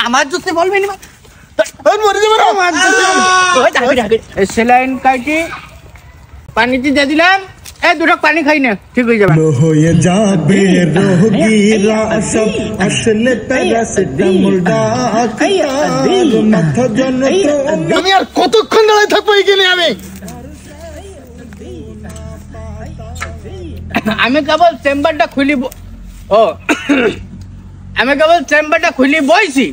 আমার জুতে বলবি না মরে যাবে সেলাইন কাটি পানিতে দিয়ে দিলাম এই দুটো পানি খাই না ঠিক হয়ে যাবে হয়ে যাবে রোগীরা সব আসলে প্যারাসিটামল ডাক্তার মাথা যন্ত্রণা আমি আর কতক্ষণ দাঁড়িয়ে থাকবো এখানে আমি কেবল চেম্বারটা খুলি আমি কেবল চেম্বারটা খুলি বইছি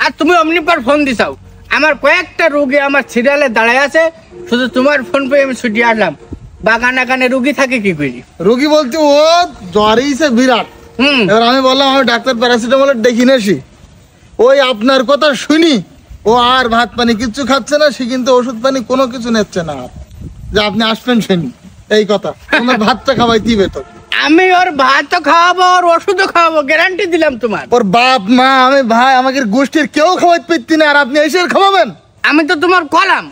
আর তুমি অমনি পর ফোন দিছাও আমার কয়েকটা রোগী আমার সিরিয়ালে দাঁড়ায় আছে শুধু তোমার ফোন পেয়ে আমি ছুটি আসলাম বাগানে রোগী থাকে কি করি রোগী বলতে ও জ্বরেইছে বিরাট এবার আমি বললাম আমি ডাক্তার প্যারাসিটামলের দেখি নেছি ওই আপনার কথা শুনি ও আর ভাত পানি কিচ্ছু খাচ্ছে না সে কিন্তু ওষুধ পানি কোনো কিছু নিচ্ছে না যে আপনি আসবেন শুনি এই কথা তোমার ভাতটা খাওয়াই দিবে তো আমি ওর ভাত খাওয়াবো ওর ওষুধও খাওয়াবো গ্যারান্টি দিলাম তোমার ওর বাপ মা আমি ভাই আমাকে গোষ্ঠীর কেউ খাওয়াইতে পারতি না আর আপনি এসে খাওয়াবেন আমি তো তোমার কলাম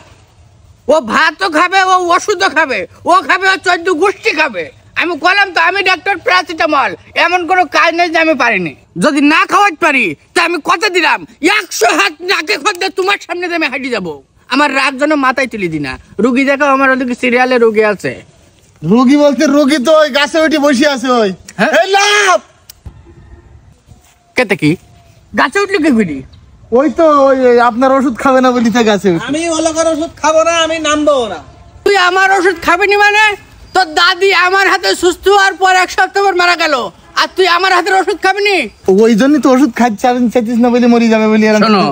ও ভাতও খাবে ও ওষুধও খাবে ও খাবে ও 14 গোষ্ঠী খাবে আমি কলাম তো আমি ডাক্তার প্যারাসিটামল এমন কোনো কাজ নেই যে আমি পারিনি যদি না খাওয়াতে পারি তা আমি কথা দিলাম 100 হাত নাকে খদ্দে তোমার সামনে আমি হাঁটি যাবো আমার রাত যেন মাথায় তুলি দি না রুগী দেখো আমার ওদিকে সিরিয়ালে রুগী আছে রোগী বলতে রোগী তো ওই গাছে উঠে বসে আছে ওই এই লাভ কেতে কি গাছে উঠলে কে করি ওই তো ওই আপনার ওষুধ খাবে না বলিতে গাছে আমি ওলাকার ওষুধ খাবো না আমি নামবো না তুই আমার ওষুধ খাবি নি মানে তোর দাদি আমার হাতে সুস্থ হওয়ার পর 1 সপ্তাহ পর মারা গেল আর তুই আমার হাতের ওষুধ খাবি নি ওই জন্যই তো ওষুধ খাচ্ছি আমি চাইছিস না বলে মরে যাবে বলি শোনো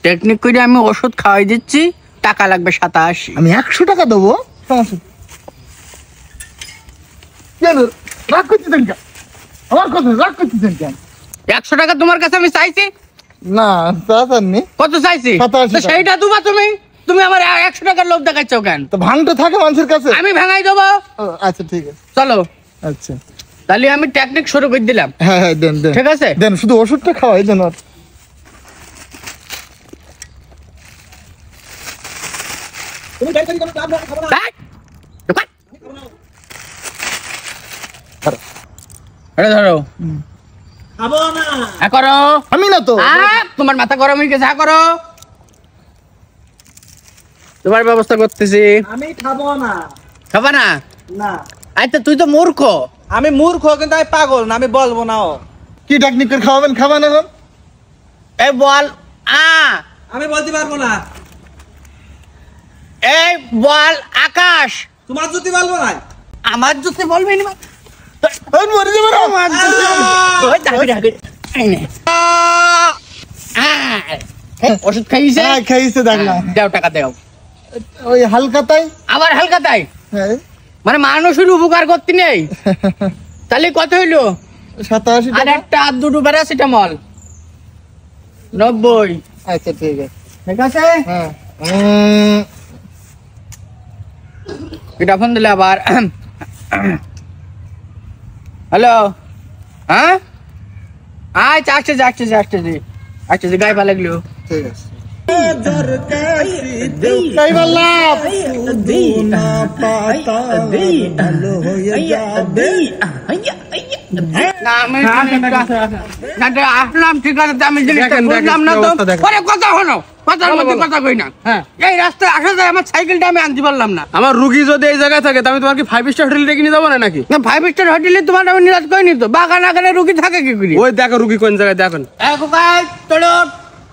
টেকনিক করে আমি ওষুধ খাওয়াই দিচ্ছি টাকা লাগবে 87 আমি 100 টাকা দেবো সমস্যা কেন রাগ করতেছেন কেন আমার কথা রাগ করতেছেন কেন 100 টাকা তোমার কাছে আমি চাইছি না তাড়াতাড়ি কত চাইছি 87 তো সেইটা দুবা তুমি আমার 100 টাকার লোভ দেখাচ্ছ কেন তো ভাঙটা থাকে মানুষের কাছে আমি ভাঙাই দেবো আচ্ছা ঠিক আছে চলো আচ্ছা তাহলে আমি টেকনিক শুরু করে দিলাম হ্যাঁ হ্যাঁ দেন দেন ঠিক আছে দেন শুধু ওষুধটা খাওয়াই দেন আর তুমি টেনশন করো না খাবো না ধরো খাবো না করো আমি না তো তোমার মাথা গরম হয়ে গেছে করো তোমার ব্যবস্থা করতেছি আমি খাবো না খাবা না না আচ্ছা তুই তো মূর্খ আমি মূর্খ কিন্তু আমি পাগল না আমি বলবো না ও কি টেকনিক করে খাওয়াবেন খাবেন এখন এই বল আমি বলতে পারবো না এই বল আকাশ তোমার যদি বলবো না আমার জুতে বলবি না মরে যাবে ওষুধ খাইছে হ্যাঁ খাইছে দেখলাম দাও টাকা দাও ওই হালকাতাই আবার হালকা তাই হ্যাঁ মানে মানুষের উপকার করতে নেই তাহলে কত হইলো 87 আর টাকা একটা আর দুটো প্যারাসিটামল 90 আচ্ছা ঠিক আছে ঠিক আছে হ্যাঁ এটা ফোন দিলে আবার হ্যালো হ্যাঁ আচ্ছা আসছে গায়ে পা লাগলো ঠিক আছে তাই বললাম আসলাম ঠিক আছে আমি জিনিসটা বুঝলাম না তো পরে কথা হলো কথার মধ্যে কথা কই না এই রাস্তায় আসা যায় আমার সাইকেলটা আমি আনতে পারলাম না আমার রুগী যদি এই জায়গায় থাকে আমি তোমার কি 5 স্টার হোটেলে ডেকে নিয়ে যাবো না নাকি 5 স্টার হোটেলে তোমার আমি নিরাজ করিনি তো বাগানে রুগী থাকে কি করি ওই দেখো রুগী কোন জায়গায় দেখুন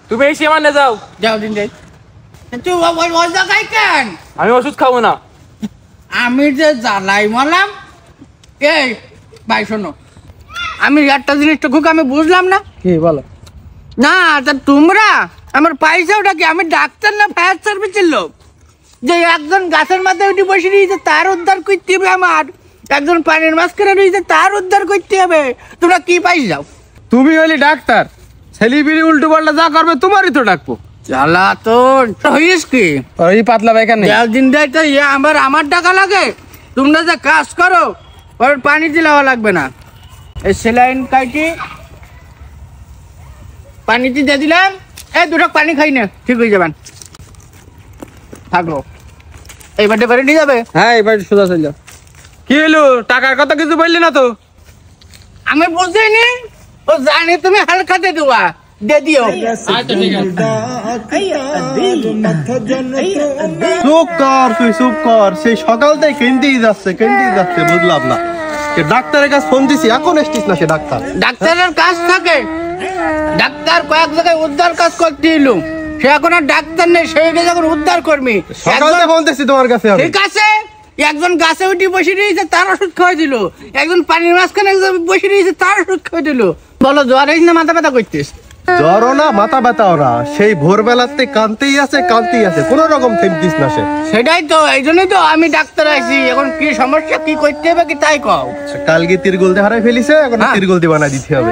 তুমি এই সীমানে যাও যাও দিন যাই তুই ওই জায়গায় কেন আমি ওষুধ খাবো না আমি যে জ্বালাই মারলাম এই ভাই শোনো আমি একটা জিনিসটা খুব আমি বুঝলাম না কি বলো না তা তোমরা আমার পয়সা ওটা কি আমি ডাক্তার না ফায়ার সার্ভিসের লোক যে একজন গাছের মাথায় উঠে বসে রয়েছে তার উদ্ধার করতে হবে আমার একজন পানির মাঝখানে রয়েছে তার উদ্ধার করতে হবে তোমরা কি পাই যাও তুমি হলি ডাক্তার ছেলিবিরি উল্টো পাল্টা যা করবে তোমারই তো ডাকবো জ্বালা তো হইস কি ওই পাতলা পায়খানা একদিন তো আমার টাকা লাগে তোমরা যে কাজ করো ওর পানি দিলেও লাগবে না এই সেলাইন কাটি পানিতে দিয়ে দিলাম এই দুটো পানি খাই না ঠিক হয়ে যাবেন থাকলো এইবারটা করে নিয়ে যাবে হ্যাঁ এবার সোজা চল যাও কি হলো টাকার কথা কিছু বললি না তো আমি বুঝিনি ও জানি তুমি হালখাতে দেওয়া দিয়ে দিও। চুপ কর তুই, চুপ কর। সেই সকাল থেকে কেন্দ্রেই যাচ্ছে বুঝলাম না। ডাক্তারের কাছে ফোন দিছি, এখন এসছিস না? সে ডাক্তারের কাজ থাকে, ডাক্তার কয়েক জায়গায় উদ্ধার কাজ করতে এলো, সে এখন আর ডাক্তার নেই, সে যখন উদ্ধার কর্মী। সকাল থেকে ফোন দিছি তোমার কাছে। ঠিক আছে, একজন গাছে উঠে বসে রয়েছে, তার ওষুধ খাওয়াই দিল। একজন পানির মাঝখানে বসে রয়েছে, তার ওষুধ খাওয়াই দিল। বলো জ্বর হয়েছে না মাথা ব্যথা করতিস? জ্বরও না, মাথা ব্যথাও না, সেই ভোরবেলাতে কানতেই আছে, কোন রকম থেমতিস না সে। সেটাই তো, এই জন্যই তো আমি ডাক্তার আইছি। এখন কি সমস্যা, কি করতে হবে কি তাই কও। কালকে তিরগুলতে হারাই ফেলিছে, এখন তিরগুলতি বানাই দিতে হবে।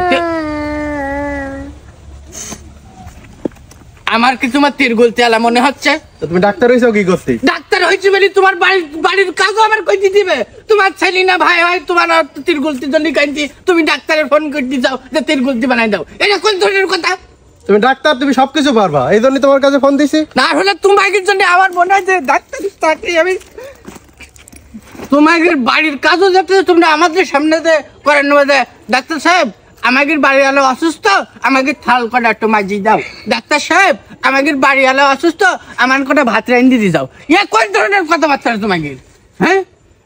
আমার কি তোমার তিরগুলতি আলা মনে হচ্ছে? তুমি ডাক্তার হইছো কি করতে? ডাক্তার হয়েছে বলে তোমার বাড়ির কাজও আমার কইতে দিবে? তোমার ছেলে না ভাই হয়, তোমার তিরগুলতির জন্য কাইন্তি তুমি ডাক্তারের ফোন করতে যাও যে তিরগুলতি বানাই দাও। এটা কোন ধরনের কথা? তুমি ডাক্তার, তুমি সবকিছু পারবা, এই জন্য তোমার কাছে ফোন দিছি। না হলে তোমার জন্য আমার মনে হয় যে ডাক্তার আমি তোমাদের বাড়ির কাজও যাতে তোমরা আমাদের সামনে করে নেবে যে ডাক্তার সাহেব আমাদের বাড়ি আলো অসুস্থ, আমাকে থাল কটা একটু মাজি দাও। ডাক্তার সাহেব আমাদের বাড়ি আলো অসুস্থ, আমার কটা ভাত রান্ধি দিয়ে যাও। ইয়া কোন ধরনের কথাবার্তা তোমাকে? হ্যাঁ,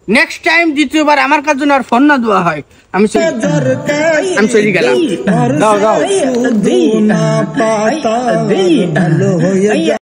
নেক্সট টাইম দ্বিতীয়বার আমার কাছে আর ফোন না দেওয়া হয়, আমি চলে গেলাম। যাও।